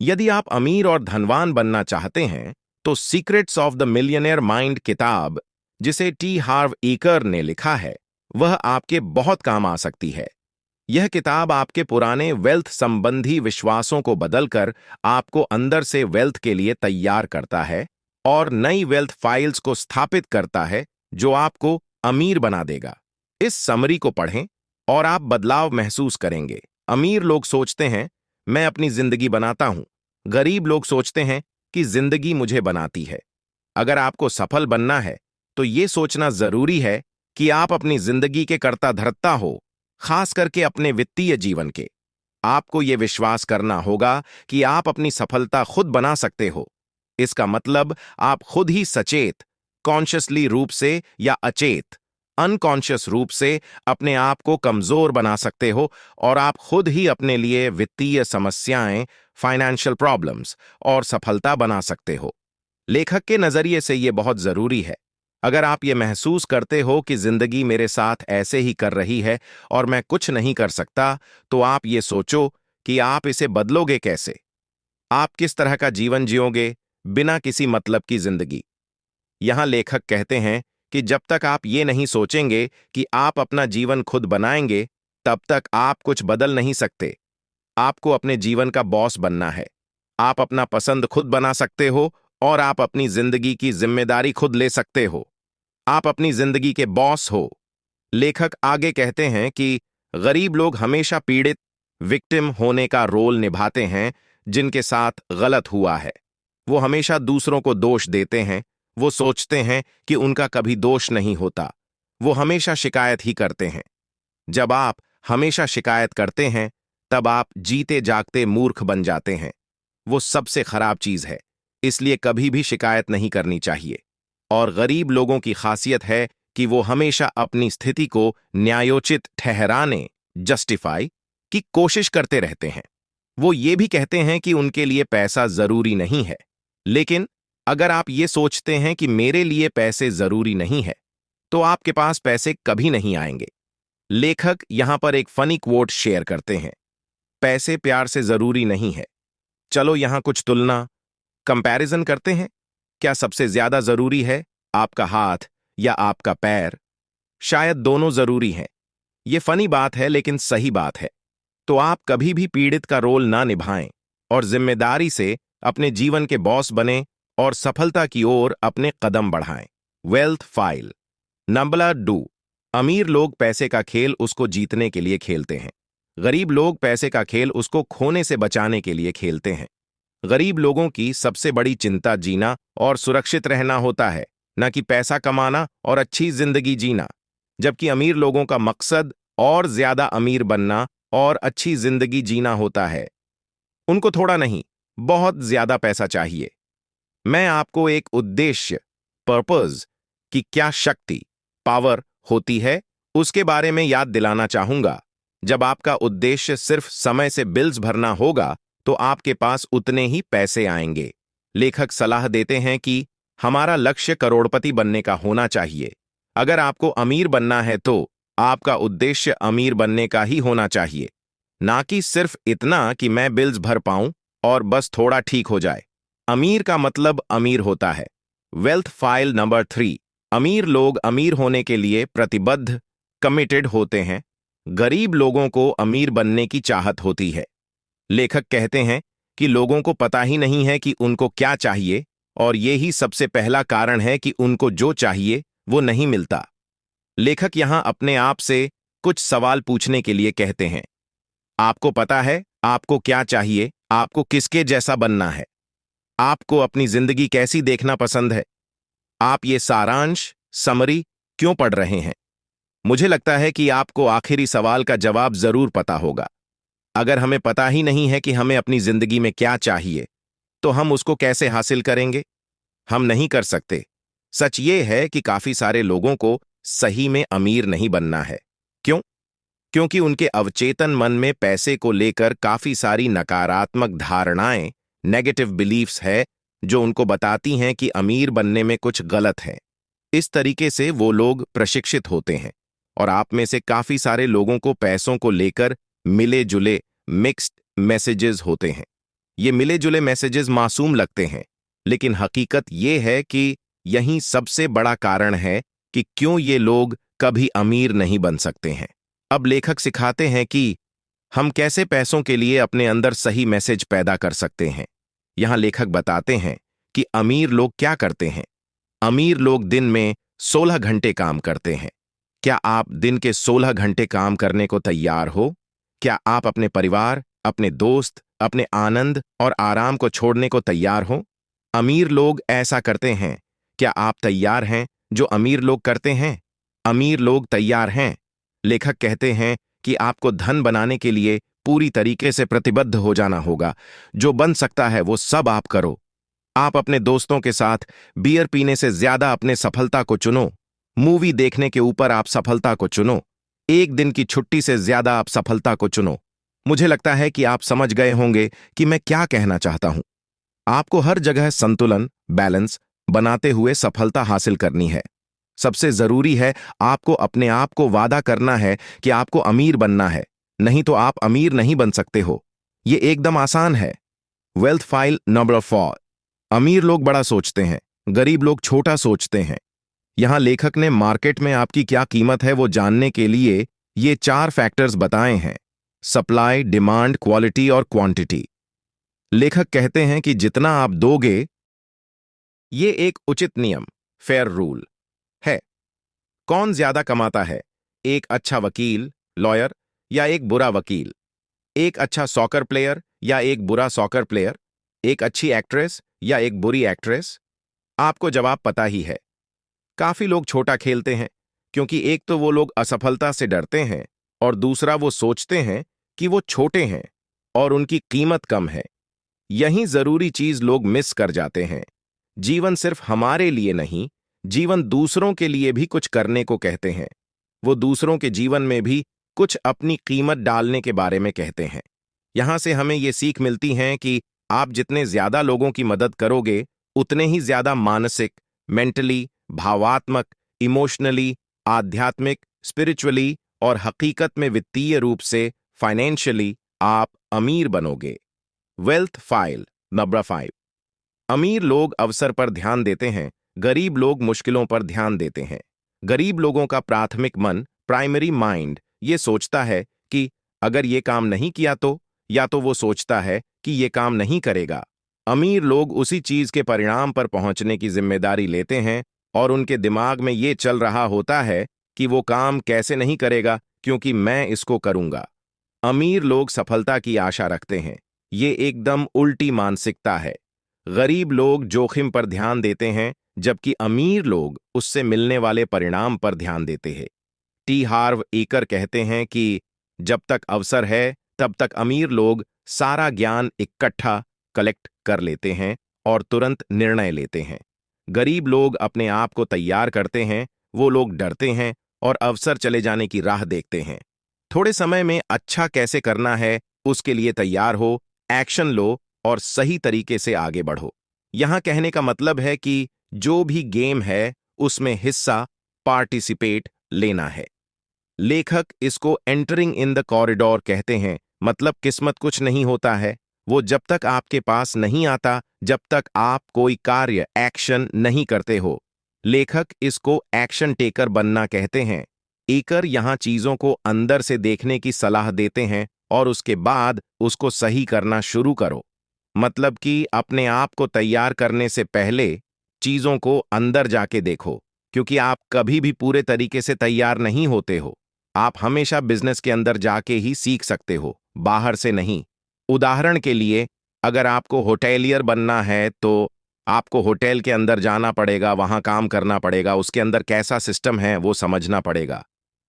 यदि आप अमीर और धनवान बनना चाहते हैं, तो secrets of the millionaire mind किताब, जिसे टी हार्व एकर ने लिखा है, वह आपके बहुत काम आ सकती है। यह किताब आपके पुराने वेल्थ संबंधी विश्वासों को बदलकर आपको अंदर से वेल्थ के लिए तैयार करता है और नई वेल्थ फाइल्स को स्थापित करता है जो आपको अमीर बना देगा। इस समरी को पढ़ें और आप बदलाव महसूस करेंगे। अमीर लोग सोचते हैं, मैं अपनी जिंदगी बनाता हूं। गरीब लोग सोचते हैं कि जिंदगी मुझे बनाती है। अगर आपको सफल बनना है, तो यह सोचना जरूरी है कि आप अपनी जिंदगी के कर्ता धर्ता हो, खास करके अपने वित्तीय जीवन के। आपको यह विश्वास करना होगा कि आप अपनी सफलता खुद बना सकते हो। इसका मतलब आप खुद ही सचेत, कॉन्शियसली रूप से या अचेत, अनकॉन्शियस रूप से अपने आप को कमजोर बना सकते हो और आप खुद ही अपने लिए वित्तीय समस्याएं, फाइनेंशियल प्रॉब्लम्स और सफलता बना सकते हो। लेखक के नजरिए से यह बहुत जरूरी है। अगर आप ये महसूस करते हो कि जिंदगी मेरे साथ ऐसे ही कर रही है और मैं कुछ नहीं कर सकता, तो आप ये सोचो कि आप इसे बदलोगे कैसे। आप किस तरह का जीवन जियोगे बिना किसी मतलब की जिंदगी। यहां लेखक कहते हैं कि जब तक आप ये नहीं सोचेंगे कि आप अपना जीवन खुद बनाएंगे, तब तक आप कुछ बदल नहीं सकते। आपको अपने जीवन का बॉस बनना है। आप अपना पसंद खुद बना सकते हो और आप अपनी जिंदगी की जिम्मेदारी खुद ले सकते हो। आप अपनी जिंदगी के बॉस हो। लेखक आगे कहते हैं कि गरीब लोग हमेशा पीड़ित, विक्टिम होने का रोल निभाते हैं जिनके साथ गलत हुआ है। वो हमेशा दूसरों को दोष देते हैं। वो सोचते हैं कि उनका कभी दोष नहीं होता। वो हमेशा शिकायत ही करते हैं। जब आप हमेशा शिकायत करते हैं, तब आप जीते जागते मूर्ख बन जाते हैं। वो सबसे खराब चीज है, इसलिए कभी भी शिकायत नहीं करनी चाहिए। और गरीब लोगों की खासियत है कि वो हमेशा अपनी स्थिति को न्यायोचित ठहराने, जस्टिफाई की कोशिश करते रहते हैं। वो ये भी कहते हैं कि उनके लिए पैसा जरूरी नहीं है। लेकिन अगर आप ये सोचते हैं कि मेरे लिए पैसे जरूरी नहीं है, तो आपके पास पैसे कभी नहीं आएंगे। लेखक यहां पर एक फनी क्वोट शेयर करते हैं, पैसे प्यार से जरूरी नहीं है। चलो यहां कुछ तुलना, कंपैरिजन करते हैं। क्या सबसे ज्यादा जरूरी है आपका हाथ या आपका पैर? शायद दोनों जरूरी हैं। ये फनी बात है, लेकिन सही बात है। तो आप कभी भी पीड़ित का रोल ना निभाएं और जिम्मेदारी से अपने जीवन के बॉस बने और सफलता की ओर अपने कदम बढ़ाएं। Wealth file number 2। अमीर लोग पैसे का खेल उसको जीतने के लिए खेलते हैं। गरीब लोग पैसे का खेल उसको खोने से बचाने के लिए खेलते हैं। गरीब लोगों की सबसे बड़ी चिंता जीना और सुरक्षित रहना होता है, न कि पैसा कमाना और अच्छी जिंदगी जीना। जबकि अमीर लोगों का मकसद और ज्यादा अमीर बनना और अच्छी जिंदगी जीना होता है। उनको थोड़ा नहीं, बहुत ज्यादा पैसा चाहिए। मैं आपको एक उद्देश्य, पर्पज की क्या शक्ति, पावर होती है, उसके बारे में याद दिलाना चाहूंगा। जब आपका उद्देश्य सिर्फ समय से बिल्स भरना होगा, तो आपके पास उतने ही पैसे आएंगे। लेखक सलाह देते हैं कि हमारा लक्ष्य करोड़पति बनने का होना चाहिए। अगर आपको अमीर बनना है, तो आपका उद्देश्य अमीर बनने का ही होना चाहिए, ना कि सिर्फ इतना कि मैं बिल्स भर पाऊं और बस थोड़ा ठीक हो जाए। अमीर का मतलब अमीर होता है। Wealth file number 3। अमीर लोग अमीर होने के लिए प्रतिबद्ध, कमिटेड होते हैं। गरीब लोगों को अमीर बनने की चाहत होती है। लेखक कहते हैं कि लोगों को पता ही नहीं है कि उनको क्या चाहिए, और यही सबसे पहला कारण है कि उनको जो चाहिए वो नहीं मिलता। लेखक यहां अपने आप से कुछ सवाल पूछने के लिए कहते हैं। आपको पता है आपको क्या चाहिए? आपको किसके जैसा बनना है? आपको अपनी जिंदगी कैसी देखना पसंद है? आप ये सारांश, समरी क्यों पढ़ रहे हैं? मुझे लगता है कि आपको आखिरी सवाल का जवाब जरूर पता होगा। अगर हमें पता ही नहीं है कि हमें अपनी जिंदगी में क्या चाहिए, तो हम उसको कैसे हासिल करेंगे? हम नहीं कर सकते। सच ये है कि काफी सारे लोगों को सही में अमीर नहीं बनना है। क्यों? क्योंकि उनके अवचेतन मन में पैसे को लेकर काफी सारी नकारात्मक धारणाएं, नेगेटिव बिलीफ्स है, जो उनको बताती हैं कि अमीर बनने में कुछ गलत है। इस तरीके से वो लोग प्रशिक्षित होते हैं, और आप में से काफी सारे लोगों को पैसों को लेकर मिले जुले मिक्स्ड मैसेजेस होते हैं। ये मिले जुले मैसेजेस मासूम लगते हैं, लेकिन हकीकत ये है कि यही सबसे बड़ा कारण है कि क्यों ये लोग कभी अमीर नहीं बन सकते हैं। अब लेखक सिखाते हैं कि हम कैसे पैसों के लिए अपने अंदर सही मैसेज पैदा कर सकते हैं। यहां लेखक बताते हैं कि अमीर लोग क्या करते हैं। अमीर लोग दिन में 16 घंटे काम करते हैं। क्या आप दिन के 16 घंटे काम करने को तैयार हो? क्या आप अपने परिवार, अपने दोस्त, अपने आनंद और आराम को छोड़ने को तैयार हो? अमीर लोग ऐसा करते हैं। क्या आप तैयार हैं जो अमीर लोग करते हैं? अमीर लोग तैयार हैं। लेखक कहते हैं कि आपको धन बनाने के लिए पूरी तरीके से प्रतिबद्ध हो जाना होगा। जो बन सकता है वो सब आप करो। आप अपने दोस्तों के साथ बियर पीने से ज्यादा अपने सफलता को चुनो। मूवी देखने के ऊपर आप सफलता को चुनो। एक दिन की छुट्टी से ज्यादा आप सफलता को चुनो। मुझे लगता है कि आप समझ गए होंगे कि मैं क्या कहना चाहता हूं। आपको हर जगह संतुलन, बैलेंस बनाते हुए सफलता हासिल करनी है। सबसे जरूरी है आपको अपने आप को वादा करना है कि आपको अमीर बनना है, नहीं तो आप अमीर नहीं बन सकते हो। ये एकदम आसान है। Wealth file number 4। अमीर लोग बड़ा सोचते हैं, गरीब लोग छोटा सोचते हैं। यहां लेखक ने मार्केट में आपकी क्या कीमत है वो जानने के लिए ये 4 फैक्टर्स बताए हैं: सप्लाई, डिमांड, क्वालिटी और क्वांटिटी। लेखक कहते हैं कि जितना आप दोगे, ये एक उचित नियम, फेयर रूल है। कौन ज्यादा कमाता है? एक अच्छा वकील, लॉयर, या एक बुरा वकील? एक अच्छा सॉकर प्लेयर या एक बुरा सॉकर प्लेयर? एक अच्छी एक्ट्रेस या एक बुरी एक्ट्रेस? आपको जवाब पता ही है। काफी लोग छोटा खेलते हैं क्योंकि एक तो वो लोग असफलता से डरते हैं और दूसरा वो सोचते हैं कि वो छोटे हैं और उनकी कीमत कम है। यही जरूरी चीज लोग मिस कर जाते हैं। जीवन सिर्फ हमारे लिए नहीं, जीवन दूसरों के लिए भी कुछ करने को कहते हैं। वो दूसरों के जीवन में भी कुछ अपनी कीमत डालने के बारे में कहते हैं। यहां से हमें ये सीख मिलती है कि आप जितने ज्यादा लोगों की मदद करोगे, उतने ही ज्यादा मानसिक, मेंटली, भावात्मक, इमोशनली, आध्यात्मिक, स्पिरिचुअली और हकीकत में वित्तीय रूप से, फाइनेंशियली आप अमीर बनोगे। Wealth file number 5। अमीर लोग अवसर पर ध्यान देते हैं, गरीब लोग मुश्किलों पर ध्यान देते हैं। गरीब लोगों का प्राथमिक मन, प्राइमरी माइंड, ये सोचता है कि अगर ये काम नहीं किया तो, या तो वो सोचता है कि ये काम नहीं करेगा। अमीर लोग उसी चीज के परिणाम पर पहुंचने की जिम्मेदारी लेते हैं और उनके दिमाग में ये चल रहा होता है कि वो काम कैसे नहीं करेगा क्योंकि मैं इसको करूंगा। अमीर लोग सफलता की आशा रखते हैं। ये एकदम उल्टी मानसिकता है। गरीब लोग जोखिम पर ध्यान देते हैं, जबकि अमीर लोग उससे मिलने वाले परिणाम पर ध्यान देते हैं। टी हार्व एकर कहते हैं कि जब तक अवसर है, तब तक अमीर लोग सारा ज्ञान इकट्ठा कलेक्ट कर लेते हैं और तुरंत निर्णय लेते हैं। गरीब लोग अपने आप को तैयार करते हैं, वो लोग डरते हैं और अवसर चले जाने की राह देखते हैं। थोड़े समय में अच्छा कैसे करना है, उसके लिए तैयार हो, एक्शन लो और सही तरीके से आगे बढ़ो। यहां कहने का मतलब है कि जो भी गेम है, उसमें हिस्सा, पार्टिसिपेट लेना है। लेखक इसको एंटरिंग इन द कॉरिडोर कहते हैं। मतलब किस्मत कुछ नहीं होता है, वो जब तक आपके पास नहीं आता, जब तक आप कोई कार्य, एक्शन नहीं करते हो। लेखक इसको एक्शन टेकर बनना कहते हैं। एकर यहां चीजों को अंदर से देखने की सलाह देते हैं और उसके बाद उसको सही करना शुरू करो। मतलब कि अपने आप को तैयार करने से पहले चीजों को अंदर जाके देखो, क्योंकि आप कभी भी पूरे तरीके से तैयार नहीं होते हो। आप हमेशा बिजनेस के अंदर जाके ही सीख सकते हो, बाहर से नहीं। उदाहरण के लिए, अगर आपको होटेलियर बनना है तो आपको होटल के अंदर जाना पड़ेगा, वहां काम करना पड़ेगा, उसके अंदर कैसा सिस्टम है वो समझना पड़ेगा।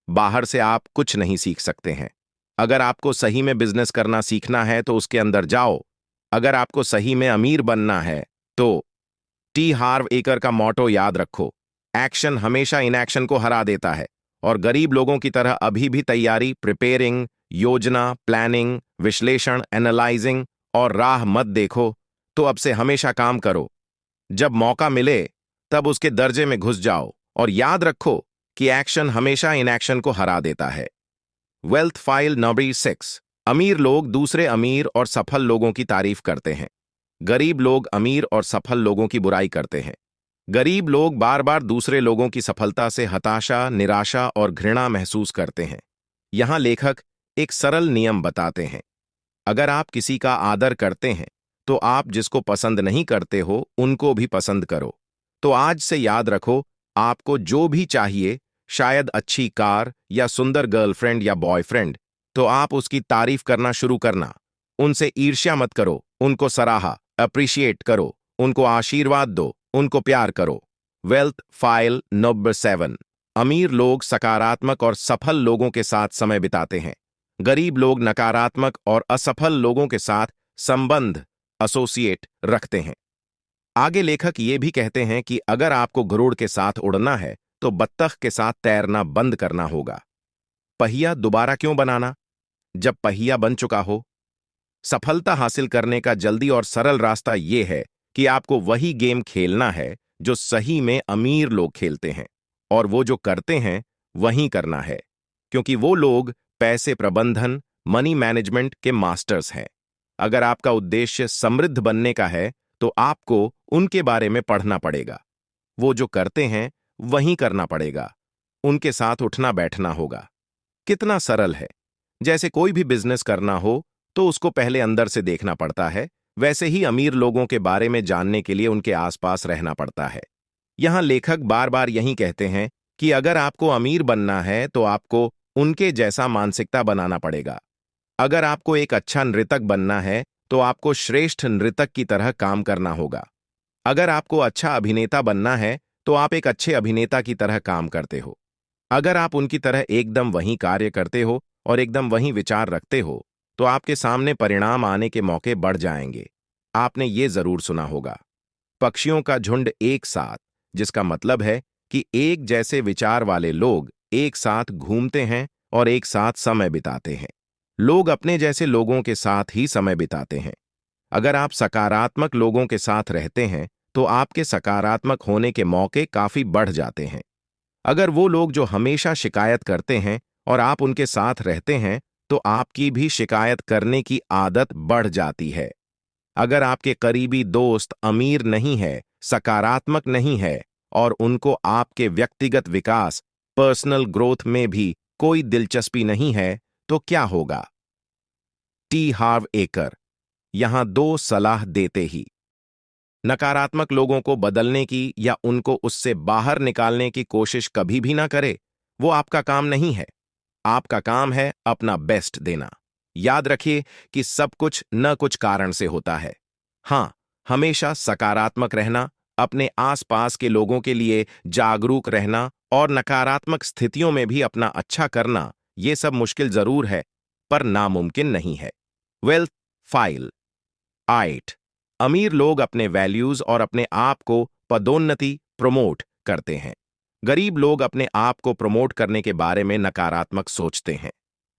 बाहर से आप कुछ नहीं सीख सकते हैं। अगर आपको सही में बिजनेस करना सीखना है तो उसके अंदर जाओ। अगर आपको सही में अमीर बनना है तो टी हार्व एकर का मोटो याद रखो: एक्शन हमेशा इनएक्शन को हरा देता है। और गरीब लोगों की तरह अभी भी तैयारी, प्रिपेयरिंग, योजना, प्लानिंग, विश्लेषण, एनालाइजिंग और राह मत देखो, तो अब से हमेशा काम करो। जब मौका मिले तब उसके दर्जे में घुस जाओ और याद रखो कि एक्शन हमेशा इनएक्शन को हरा देता है। Wealth file number 6। अमीर लोग दूसरे अमीर और सफल लोगों की तारीफ करते हैं। गरीब लोग अमीर और सफल लोगों की बुराई करते हैं। गरीब लोग बार बार दूसरे लोगों की सफलता से हताशा, निराशा और घृणा महसूस करते हैं। यहां लेखक एक सरल नियम बताते हैं। अगर आप किसी का आदर करते हैं, तो आप जिसको पसंद नहीं करते हो, उनको भी पसंद करो। तो आज से याद रखो, आपको जो भी चाहिए, शायद अच्छी कार या सुंदर गर्लफ्रेंड या बॉयफ्रेंड, तो आप उसकी तारीफ करना शुरू करना। उनसे ईर्ष्या मत करो, उनको सराहा, अप्रिशिएट करो, उनको आशीर्वाद दो, उनको प्यार करो। Wealth file number 7। अमीर लोग सकारात्मक और सफल लोगों के साथ समय बिताते हैं। गरीब लोग नकारात्मक और असफल लोगों के साथ संबंध एसोसिएट रखते हैं। आगे लेखक ये भी कहते हैं कि अगर आपको गरुड़ के साथ उड़ना है, तो बत्तख के साथ तैरना बंद करना होगा। पहिया दोबारा क्यों बनाना, जब पहिया बन चुका हो? सफलता हासिल करने का जल्दी और सरल रास्ता यह है कि आपको वही गेम खेलना है जो सही में अमीर लोग खेलते हैं, और वो जो करते हैं वही करना है, क्योंकि वो लोग पैसे प्रबंधन, मनी मैनेजमेंट के मास्टर्स हैं। अगर आपका उद्देश्य समृद्ध बनने का है, तो आपको उनके बारे में पढ़ना पड़ेगा। वो जो करते हैं वही करना पड़ेगा। उनके साथ उठना बैठना होगा। कितना सरल है। जैसे कोई भी बिजनेस करना हो, तो उसको पहले अंदर से देखना पड़ता है, वैसे ही अमीर लोगों के बारे में जानने के लिए उनके आसपास रहना पड़ता है। यहां लेखक बार बार यही कहते हैं कि अगर आपको अमीर बनना है, तो आपको उनके जैसा मानसिकता बनाना पड़ेगा। अगर आपको एक अच्छा नृतक बनना है, तो आपको श्रेष्ठ नृतक की तरह काम करना होगा। अगर आपको अच्छा अभिनेता बनना है, तो आप एक अच्छे अभिनेता की तरह काम करते हो। अगर आप उनकी तरह एकदम वही कार्य करते हो और एकदम वही विचार रखते हो, तो आपके सामने परिणाम आने के मौके बढ़ जाएंगे। आपने ये जरूर सुना होगा, पक्षियों का झुंड एक साथ, जिसका मतलब है कि एक जैसे विचार वाले लोग एक साथ घूमते हैं और एक साथ समय बिताते हैं। लोग अपने जैसे लोगों के साथ ही समय बिताते हैं। अगर आप सकारात्मक लोगों के साथ रहते हैं, तो आपके सकारात्मक होने के मौके काफी बढ़ जाते हैं। अगर वो लोग जो हमेशा शिकायत करते हैं और आप उनके साथ रहते हैं, तो आपकी भी शिकायत करने की आदत बढ़ जाती है। अगर आपके करीबी दोस्त अमीर नहीं है, सकारात्मक नहीं है और उनको आपके व्यक्तिगत विकास, पर्सनल ग्रोथ में भी कोई दिलचस्पी नहीं है, तो क्या होगा? टी हार्व एकर यहां 2 सलाह देते ही, नकारात्मक लोगों को बदलने की या उनको उससे बाहर निकालने की कोशिश कभी भी ना करे। वो आपका काम नहीं है। आपका काम है अपना बेस्ट देना। याद रखिए कि सब कुछ न कुछ कारण से होता है। हां, हमेशा सकारात्मक रहना, अपने आसपास के लोगों के लिए जागरूक रहना और नकारात्मक स्थितियों में भी अपना अच्छा करना, ये सब मुश्किल जरूर है, पर नामुमकिन नहीं है। Wealth file 8। अमीर लोग अपने वैल्यूज और अपने आप को पदोन्नति प्रमोट करते हैं। गरीब लोग अपने आप को प्रमोट करने के बारे में नकारात्मक सोचते हैं।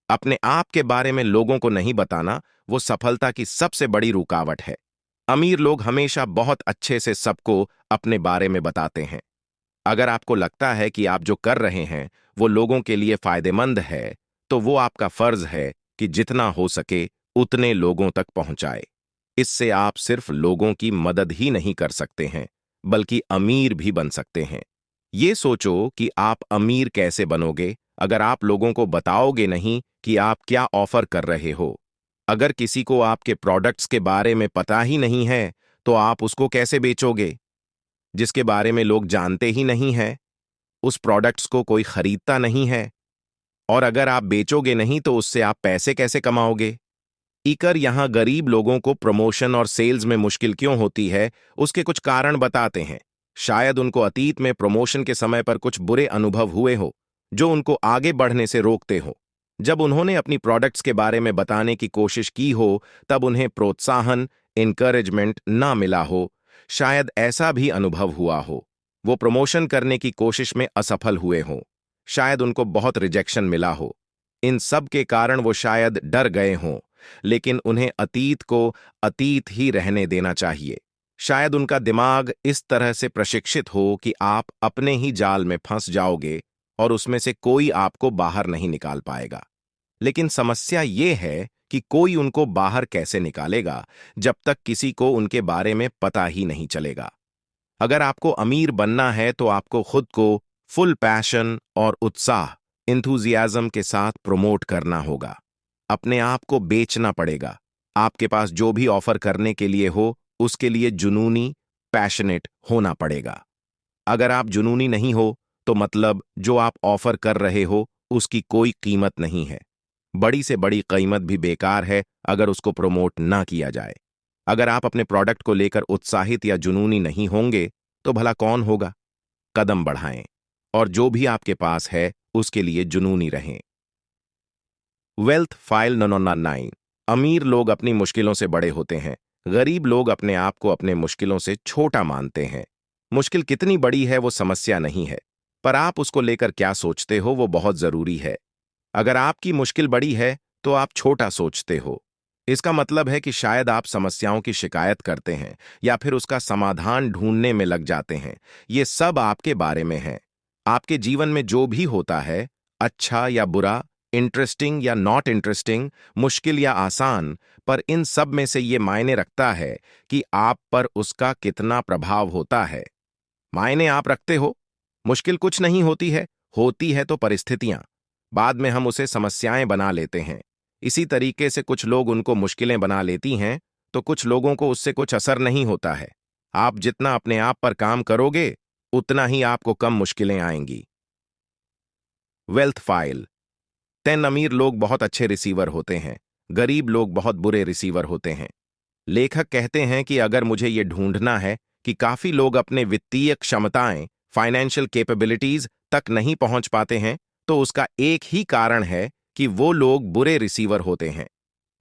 अपने आप के बारे में लोगों को नहीं बताना, वो सफलता की सबसे बड़ी रुकावट है। अमीर लोग हमेशा बहुत अच्छे से सबको अपने बारे में बताते हैं। अगर आपको लगता है कि आप जो कर रहे हैं वो लोगों के लिए फायदेमंद है, तो वो आपका फर्ज है कि जितना हो सके उतने लोगों तक पहुंचाए। इससे आप सिर्फ लोगों की मदद ही नहीं कर सकते हैं, बल्कि अमीर भी बन सकते हैं। ये सोचो कि आप अमीर कैसे बनोगे अगर आप लोगों को बताओगे नहीं कि आप क्या ऑफर कर रहे हो। अगर किसी को आपके प्रोडक्ट्स के बारे में पता ही नहीं है, तो आप उसको कैसे बेचोगे? जिसके बारे में लोग जानते ही नहीं है, उस प्रोडक्ट्स को कोई खरीदता नहीं है, और अगर आप बेचोगे नहीं तो उससे आप पैसे कैसे कमाओगे? इकर यहां गरीब लोगों को प्रमोशन और सेल्स में मुश्किल क्यों होती है, उसके कुछ कारण बताते हैं। शायद उनको अतीत में प्रमोशन के समय पर कुछ बुरे अनुभव हुए हो, जो उनको आगे बढ़ने से रोकते हो। जब उन्होंने अपनी प्रोडक्ट्स के बारे में बताने की कोशिश की हो, तब उन्हें प्रोत्साहन, इनकरेजमेंट ना मिला हो। शायद ऐसा भी अनुभव हुआ हो, वो प्रमोशन करने की कोशिश में असफल हुए हों। शायद उनको बहुत रिजेक्शन मिला हो। इन सब के कारण वो शायद डर गए हों, लेकिन उन्हें अतीत को अतीत ही रहने देना चाहिए। शायद उनका दिमाग इस तरह से प्रशिक्षित हो कि आप अपने ही जाल में फंस जाओगे और उसमें से कोई आपको बाहर नहीं निकाल पाएगा। लेकिन समस्या ये है कि कोई उनको बाहर कैसे निकालेगा जब तक किसी को उनके बारे में पता ही नहीं चलेगा। अगर आपको अमीर बनना है तो आपको खुद को फुल पैशन और उत्साह, इंथुजियाज्म के साथ प्रमोट करना होगा। अपने आप को बेचना पड़ेगा। आपके पास जो भी ऑफर करने के लिए हो उसके लिए जुनूनी, पैशनेट होना पड़ेगा। अगर आप जुनूनी नहीं हो तो मतलब जो आप ऑफर कर रहे हो उसकी कोई कीमत नहीं है। बड़ी से बड़ी कीमत भी बेकार है अगर उसको प्रमोट ना किया जाए। अगर आप अपने प्रोडक्ट को लेकर उत्साहित या जुनूनी नहीं होंगे तो भला कौन होगा? कदम बढ़ाएं और जो भी आपके पास है उसके लिए जुनूनी रहें। Wealth file 999। अमीर लोग अपनी मुश्किलों से बड़े होते हैं। गरीब लोग अपने आप को अपने मुश्किलों से छोटा मानते हैं। मुश्किल कितनी बड़ी है वो समस्या नहीं है, पर आप उसको लेकर क्या सोचते हो वो बहुत जरूरी है। अगर आपकी मुश्किल बड़ी है तो आप छोटा सोचते हो। इसका मतलब है कि शायद आप समस्याओं की शिकायत करते हैं या फिर उसका समाधान ढूंढने में लग जाते हैं। ये सब आपके बारे में है। आपके जीवन में जो भी होता है, अच्छा या बुरा, इंटरेस्टिंग या नॉट इंटरेस्टिंग, मुश्किल या आसान, पर इन सब में से ये मायने रखता है कि आप पर उसका कितना प्रभाव होता है। मायने आप रखते हो। मुश्किल कुछ नहीं होती है तो परिस्थितियां। बाद में हम उसे समस्याएं बना लेते हैं। इसी तरीके से कुछ लोग उनको मुश्किलें बना लेती हैं तो कुछ लोगों को उससे कुछ असर नहीं होता है। आप जितना अपने आप पर काम करोगे उतना ही आपको कम मुश्किलें आएंगी। Wealth file 10। अमीर लोग बहुत अच्छे रिसीवर होते हैं, गरीब लोग बहुत बुरे रिसीवर होते हैं। लेखक कहते हैं कि अगर मुझे ये ढूंढना है कि काफी लोग अपने वित्तीय क्षमताएं, फाइनेंशियल कैपेबिलिटीज तक नहीं पहुंच पाते हैं, तो उसका एक ही कारण है कि वो लोग बुरे रिसीवर होते हैं।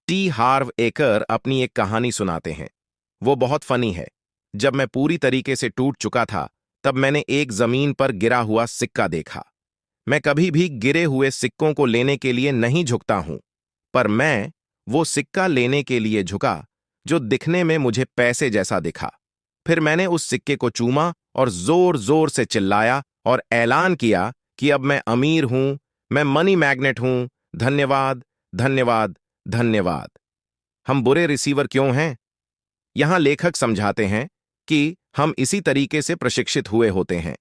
टी हार्व एकर अपनी एक कहानी सुनाते हैं। वो बहुत फनी है। जब मैं पूरी तरीके से टूट चुका था तब मैंने एक जमीन पर गिरा हुआ सिक्का देखा। मैं कभी भी गिरे हुए सिक्कों को लेने के लिए नहीं झुकता हूं, पर मैं वो सिक्का लेने के लिए झुका जो दिखने में मुझे पैसे जैसा दिखा। फिर मैंने उस सिक्के को चूमा और जोर जोर से चिल्लाया और ऐलान किया कि अब मैं अमीर हूं, मैं मनी मैग्नेट हूं, धन्यवाद, धन्यवाद, धन्यवाद। हम बुरे रिसीवर क्यों हैं? यहां लेखक समझाते हैं कि हम इसी तरीके से प्रशिक्षित हुए होते हैं।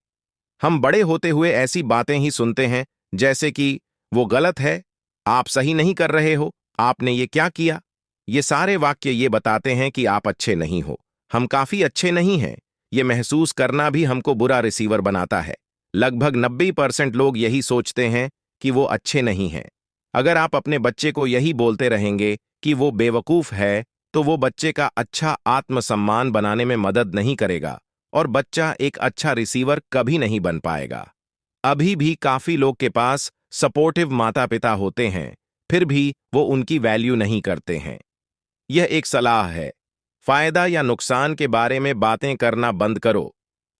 हम बड़े होते हुए ऐसी बातें ही सुनते हैं जैसे कि वो गलत है, आप सही नहीं कर रहे हो, आपने ये क्या किया। ये सारे वाक्य ये बताते हैं कि आप अच्छे नहीं हो, हम काफी अच्छे नहीं हैं। ये महसूस करना भी हमको बुरा रिसीवर बनाता है। लगभग 90% लोग यही सोचते हैं कि वो अच्छे नहीं हैं। अगर आप अपने बच्चे को यही बोलते रहेंगे कि वो बेवकूफ है तो वो बच्चे का अच्छा आत्मसम्मान बनाने में मदद नहीं करेगा और बच्चा एक अच्छा रिसीवर कभी नहीं बन पाएगा। अभी भी काफी लोग के पास सपोर्टिव माता पिता होते हैं, फिर भी वो उनकी वैल्यू नहीं करते हैं। यह एक सलाह है, फायदा या नुकसान के बारे में बातें करना बंद करो।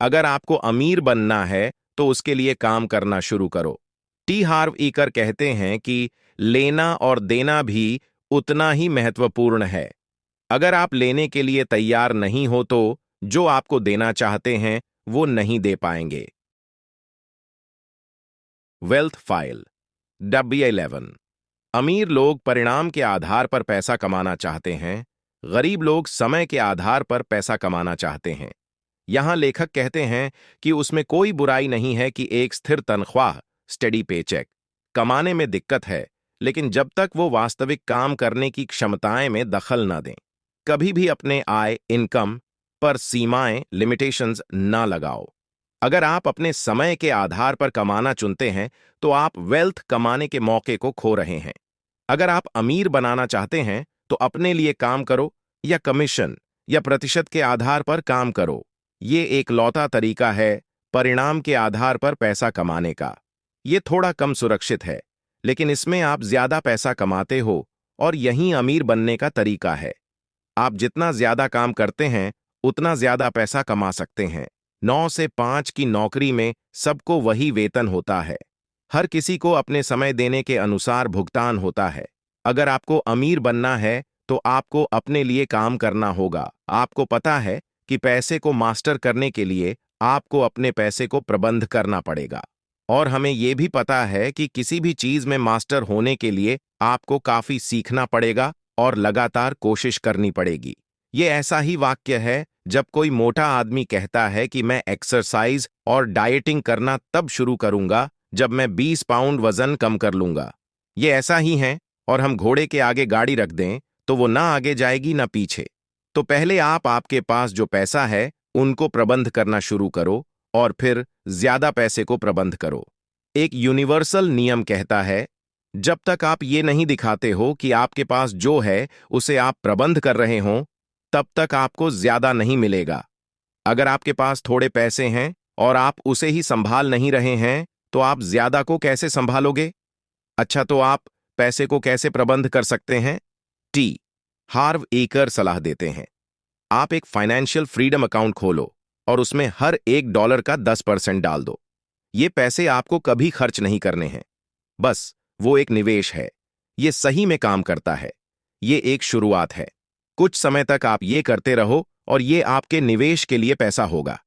अगर आपको अमीर बनना है तो उसके लिए काम करना शुरू करो। टी हार्व ईकर कहते हैं कि लेना और देना भी उतना ही महत्वपूर्ण है। अगर आप लेने के लिए तैयार नहीं हो तो जो आपको देना चाहते हैं वो नहीं दे पाएंगे। Wealth file W11। अमीर लोग परिणाम के आधार पर पैसा कमाना चाहते हैं, गरीब लोग समय के आधार पर पैसा कमाना चाहते हैं। यहां लेखक कहते हैं कि उसमें कोई बुराई नहीं है कि एक स्थिर तनख्वाह, स्टेडी पेचेक कमाने में दिक्कत है, लेकिन जब तक वो वास्तविक काम करने की क्षमताएं में दखल ना दें। कभी भी अपने आय, इनकम पर सीमाएं, लिमिटेशंस ना लगाओ। अगर आप अपने समय के आधार पर कमाना चुनते हैं तो आप वेल्थ कमाने के मौके को खो रहे हैं। अगर आप अमीर बनाना चाहते हैं तो अपने लिए काम करो या कमीशन या प्रतिशत के आधार पर काम करो। ये एक लौता तरीका है परिणाम के आधार पर पैसा कमाने का। ये थोड़ा कम सुरक्षित है, लेकिन इसमें आप ज्यादा पैसा कमाते हो और यही अमीर बनने का तरीका है। आप जितना ज्यादा काम करते हैं उतना ज्यादा पैसा कमा सकते हैं। 9 से 5 की नौकरी में सबको वही वेतन होता है। हर किसी को अपने समय देने के अनुसार भुगतान होता है। अगर आपको अमीर बनना है तो आपको अपने लिए काम करना होगा। आपको पता है कि पैसे को मास्टर करने के लिए आपको अपने पैसे को प्रबंध करना पड़ेगा। और हमें ये भी पता है कि किसी भी चीज में मास्टर होने के लिए आपको काफी सीखना पड़ेगा और लगातार कोशिश करनी पड़ेगी। ये ऐसा ही वाक्य है जब कोई मोटा आदमी कहता है कि मैं एक्सरसाइज और डाइटिंग करना तब शुरू करूंगा जब मैं 20 पाउंड वजन कम कर लूंगा। ये ऐसा ही है, और हम घोड़े के आगे गाड़ी रख दें तो वो ना आगे जाएगी ना पीछे। तो पहले आप आपके पास जो पैसा है उनको प्रबंध करना शुरू करो और फिर ज्यादा पैसे को प्रबंध करो। एक यूनिवर्सल नियम कहता है, जब तक आप ये नहीं दिखाते हो कि आपके पास जो है उसे आप प्रबंध कर रहे हो, तब तक आपको ज्यादा नहीं मिलेगा। अगर आपके पास थोड़े पैसे हैं और आप उसे ही संभाल नहीं रहे हैं, तो आप ज्यादा को कैसे संभालोगे? अच्छा, तो आप पैसे को कैसे प्रबंध कर सकते हैं? टी हार्व एकर सलाह देते हैं, आप एक फाइनेंशियल फ्रीडम अकाउंट खोलो और उसमें हर $1 का 10% डाल दो। ये पैसे आपको कभी खर्च नहीं करने हैं, बस वो एक निवेश है। ये सही में काम करता है। ये एक शुरुआत है। कुछ समय तक आप ये करते रहो और ये आपके निवेश के लिए पैसा होगा।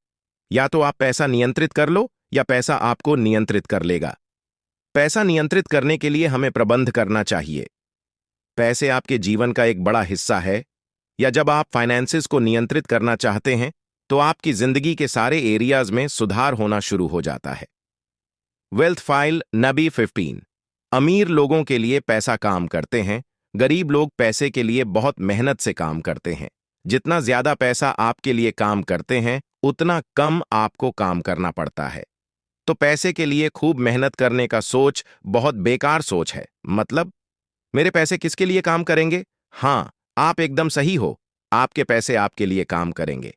या तो आप पैसा नियंत्रित कर लो या पैसा आपको नियंत्रित कर लेगा। पैसा नियंत्रित करने के लिए हमें प्रबंध करना चाहिए। पैसे आपके जीवन का एक बड़ा हिस्सा है, या जब आप फाइनेंसेस को नियंत्रित करना चाहते हैं तो आपकी जिंदगी के सारे एरियाज में सुधार होना शुरू हो जाता है। वेल्थ फाइल नबी 15। अमीर लोगों के लिए पैसा काम करते हैं, गरीब लोग पैसे के लिए बहुत मेहनत से काम करते हैं। जितना ज्यादा पैसा आपके लिए काम करते हैं उतना कम आपको काम करना पड़ता है। तो पैसे के लिए खूब मेहनत करने का सोच बहुत बेकार सोच है। मतलब, मेरे पैसे किसके लिए काम करेंगे? हाँ, आप एकदम सही हो, आपके पैसे आपके लिए काम करेंगे।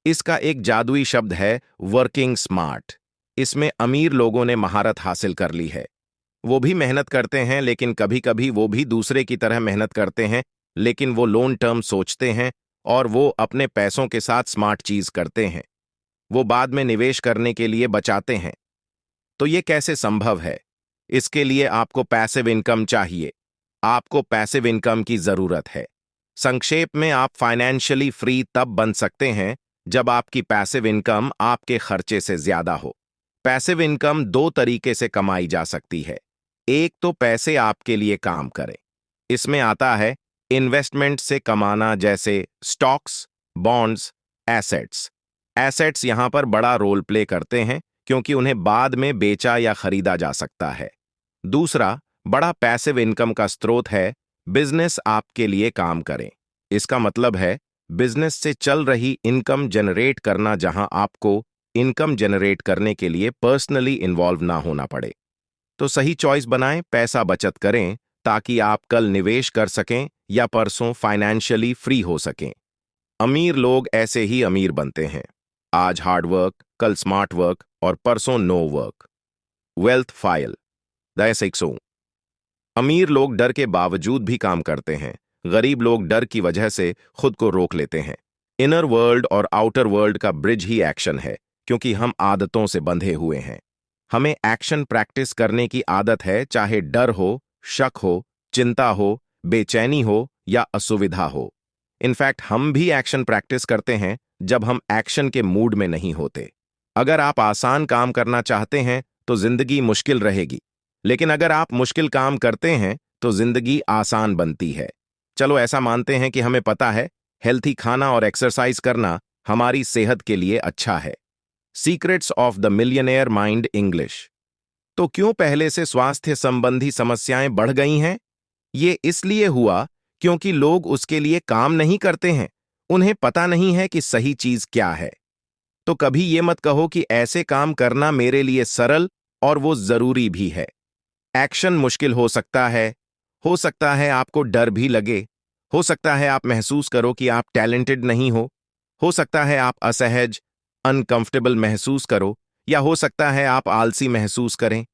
इसका एक जादुई शब्द है वर्किंग स्मार्ट। इसमें अमीर लोगों ने महारत हासिल कर ली है। वो भी मेहनत करते हैं, लेकिन कभी कभी वो भी दूसरे की तरह मेहनत करते हैं, लेकिन वो लॉन्ग टर्म सोचते हैं और वो अपने पैसों के साथ स्मार्ट चीज करते हैं। वो बाद में निवेश करने के लिए बचाते हैं। तो ये कैसे संभव है? इसके लिए आपको पैसिव इनकम चाहिए। आपको पैसिव इनकम की जरूरत है। संक्षेप में, आप फाइनेंशियली फ्री तब बन सकते हैं जब आपकी पैसिव इनकम आपके खर्चे से ज्यादा हो। पैसिव इनकम दो तरीके से कमाई जा सकती है। एक तो पैसे आपके लिए काम करें। इसमें आता है इन्वेस्टमेंट से कमाना, जैसे स्टॉक्स, बॉन्ड्स, एसेट्स। एसेट्स यहां पर बड़ा रोल प्ले करते हैं क्योंकि उन्हें बाद में बेचा या खरीदा जा सकता है। दूसरा बड़ा पैसिव इनकम का स्रोत है बिजनेस आपके लिए काम करें। इसका मतलब है बिजनेस से चल रही इनकम जनरेट करना, जहां आपको इनकम जनरेट करने के लिए पर्सनली इन्वॉल्व ना होना पड़े। तो सही चॉइस बनाएं, पैसा बचत करें ताकि आप कल निवेश कर सकें या परसों फाइनेंशियली फ्री हो सकें। अमीर लोग ऐसे ही अमीर बनते हैं। आज हार्ड वर्क, कल स्मार्ट वर्क और परसों no work. Wealth file the अमीर लोग डर के बावजूद भी काम करते हैं। गरीब लोग डर की वजह से खुद को रोक लेते हैं। इनर वर्ल्ड और आउटर वर्ल्ड का ब्रिज ही एक्शन है, क्योंकि हम आदतों से बंधे हुए हैं। हमें एक्शन प्रैक्टिस करने की आदत है, चाहे डर हो, शक हो, चिंता हो, बेचैनी हो या असुविधा हो। इनफैक्ट हम भी एक्शन प्रैक्टिस करते हैं जब हम एक्शन के मूड में नहीं होते। अगर आप आसान काम करना चाहते हैं तो जिंदगी मुश्किल रहेगी, लेकिन अगर आप मुश्किल काम करते हैं तो जिंदगी आसान बनती है। चलो ऐसा मानते हैं कि हमें पता है हेल्थी खाना और एक्सरसाइज करना हमारी सेहत के लिए अच्छा है। Secrets of the millionaire mind English. तो क्यों पहले से स्वास्थ्य संबंधी समस्याएं बढ़ गई हैं? ये इसलिए हुआ क्योंकि लोग उसके लिए काम नहीं करते हैं। उन्हें पता नहीं है कि सही चीज क्या है। तो कभी ये मत कहो कि ऐसे काम करना मेरे लिए सरल और वो जरूरी भी है। एक्शन मुश्किल हो सकता है आपको डर भी लगे, हो सकता है आप महसूस करो कि आप टैलेंटेड नहीं हो सकता है आप असहज, अनकंफर्टेबल महसूस करो, या हो सकता है आप आलसी महसूस करें।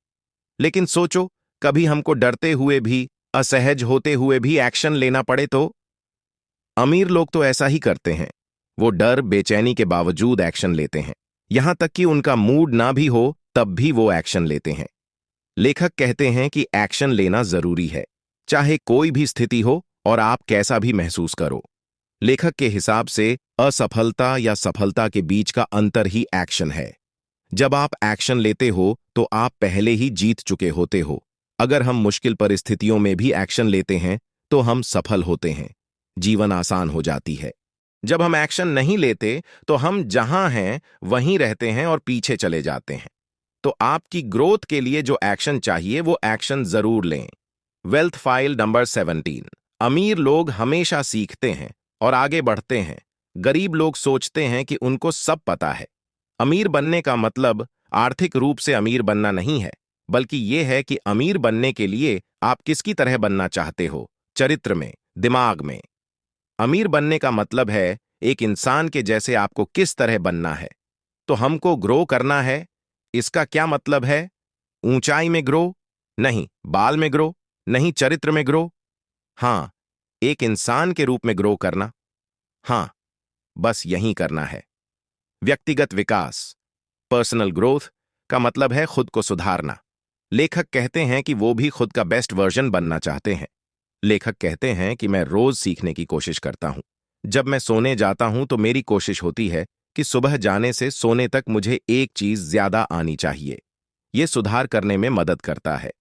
लेकिन सोचो, कभी हमको डरते हुए भी, असहज होते हुए भी एक्शन लेना पड़े तो? अमीर लोग तो ऐसा ही करते हैं। वो डर, बेचैनी के बावजूद एक्शन लेते हैं। यहां तक कि उनका मूड ना भी हो तब भी वो एक्शन लेते हैं। लेखक कहते हैं कि एक्शन लेना जरूरी है, चाहे कोई भी स्थिति हो और आप कैसा भी महसूस करो। लेखक के हिसाब से असफलता या सफलता के बीच का अंतर ही एक्शन है। जब आप एक्शन लेते हो तो आप पहले ही जीत चुके होते हो। अगर हम मुश्किल परिस्थितियों में भी एक्शन लेते हैं तो हम सफल होते हैं। जीवन आसान हो जाती है। जब हम एक्शन नहीं लेते तो हम जहां हैं वहीं रहते हैं और पीछे चले जाते हैं। तो आपकी ग्रोथ के लिए जो एक्शन चाहिए वो एक्शन जरूर लें। Wealth file number 17। अमीर लोग हमेशा सीखते हैं और आगे बढ़ते हैं। गरीब लोग सोचते हैं कि उनको सब पता है। अमीर बनने का मतलब आर्थिक रूप से अमीर बनना नहीं है, बल्कि ये है कि अमीर बनने के लिए आप किसकी तरह बनना चाहते हो, चरित्र में, दिमाग में। अमीर बनने का मतलब है एक इंसान के जैसे आपको किस तरह बनना है। तो हमको ग्रो करना है। इसका क्या मतलब है? ऊंचाई में ग्रो नहीं, बाल में ग्रो नहीं, चरित्र में ग्रो। हाँ, एक इंसान के रूप में ग्रो करना। हाँ, बस यही करना है। व्यक्तिगत विकास, पर्सनल ग्रोथ का मतलब है खुद को सुधारना। लेखक कहते हैं कि वो भी खुद का बेस्ट वर्जन बनना चाहते हैं। लेखक कहते हैं कि मैं रोज सीखने की कोशिश करता हूं। जब मैं सोने जाता हूं तो मेरी कोशिश होती है कि सुबह जाने से सोने तक मुझे एक चीज ज्यादा आनी चाहिए। ये सुधार करने में मदद करता है।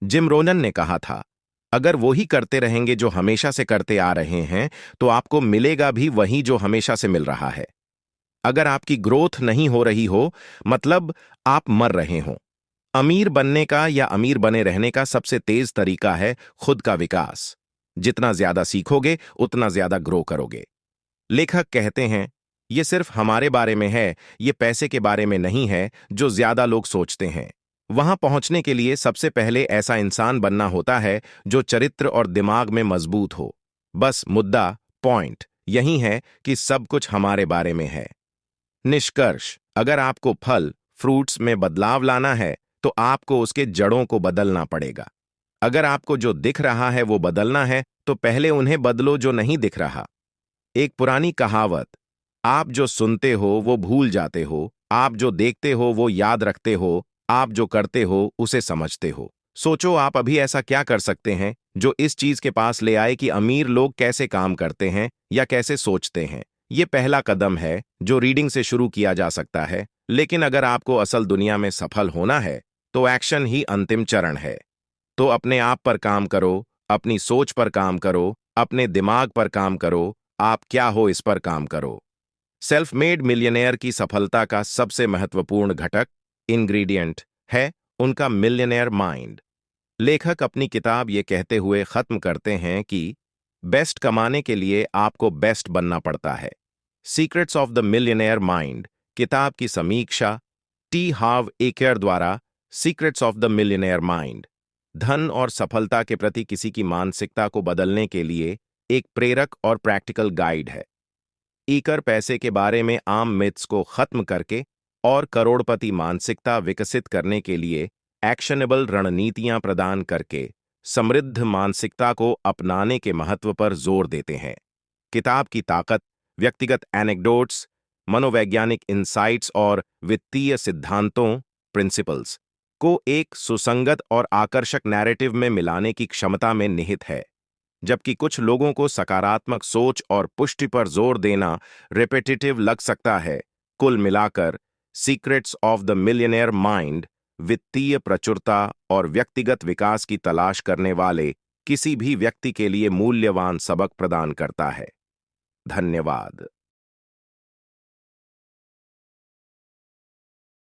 जिम रोनन ने कहा था, अगर वो ही करते रहेंगे जो हमेशा से करते आ रहे हैं तो आपको मिलेगा भी वही जो हमेशा से मिल रहा है। अगर आपकी ग्रोथ नहीं हो रही हो, मतलब आप मर रहे हो। अमीर बनने का या अमीर बने रहने का सबसे तेज तरीका है खुद का विकास। जितना ज्यादा सीखोगे उतना ज्यादा ग्रो करोगे। लेखक कहते हैं, ये सिर्फ हमारे बारे में है, ये पैसे के बारे में नहीं है जो ज्यादा लोग सोचते हैं। वहां पहुंचने के लिए सबसे पहले ऐसा इंसान बनना होता है जो चरित्र और दिमाग में मजबूत हो। बस मुद्दा, पॉइंट यही है कि सब कुछ हमारे बारे में है। निष्कर्ष, अगर आपको फल, फ्रूट्स में बदलाव लाना है तो आपको उसके जड़ों को बदलना पड़ेगा। अगर आपको जो दिख रहा है वो बदलना है तो पहले उन्हें बदलो जो नहीं दिख रहा। एक पुरानी कहावत, आप जो सुनते हो वो भूल जाते हो, आप जो देखते हो वो याद रखते हो, आप जो करते हो उसे समझते हो। सोचो आप अभी ऐसा क्या कर सकते हैं जो इस चीज के पास ले आए कि अमीर लोग कैसे काम करते हैं या कैसे सोचते हैं। ये पहला कदम है जो रीडिंग से शुरू किया जा सकता है, लेकिन अगर आपको असल दुनिया में सफल होना है तो एक्शन ही अंतिम चरण है। तो अपने आप पर काम करो, अपनी सोच पर काम करो, अपने दिमाग पर काम करो, आप क्या हो इस पर काम करो। सेल्फ मेड मिलियनेयर की सफलता का सबसे महत्वपूर्ण घटक, इंग्रेडिएंट, है उनका मिलियनेयर माइंड। लेखक अपनी किताब ये कहते हुए खत्म करते हैं कि बेस्ट कमाने के लिए आपको बेस्ट बनना पड़ता है। Secrets of the millionaire mind किताब की समीक्षा, टी हार्व एकर द्वारा। Secrets of the millionaire mind धन और सफलता के प्रति किसी की मानसिकता को बदलने के लिए एक प्रेरक और प्रैक्टिकल गाइड है। ईकर पैसे के बारे में आम मिथ्स को खत्म करके और करोड़पति मानसिकता विकसित करने के लिए एक्शनेबल रणनीतियां प्रदान करके समृद्ध मानसिकता को अपनाने के महत्व पर जोर देते हैं। किताब की ताकत, व्यक्तिगत एनेक्डोट्स, मनोवैज्ञानिक इंसाइट्स और वित्तीय सिद्धांतों, प्रिंसिपल्स, को एक सुसंगत और आकर्षक नैरेटिव में मिलाने की क्षमता में निहित है। जबकि कुछ लोगों को सकारात्मक सोच और पुष्टि पर जोर देना रिपीटेटिव लग सकता है, कुल मिलाकर secrets of the millionaire mind वित्तीय प्रचुरता और व्यक्तिगत विकास की तलाश करने वाले किसी भी व्यक्ति के लिए मूल्यवान सबक प्रदान करता है। धन्यवाद।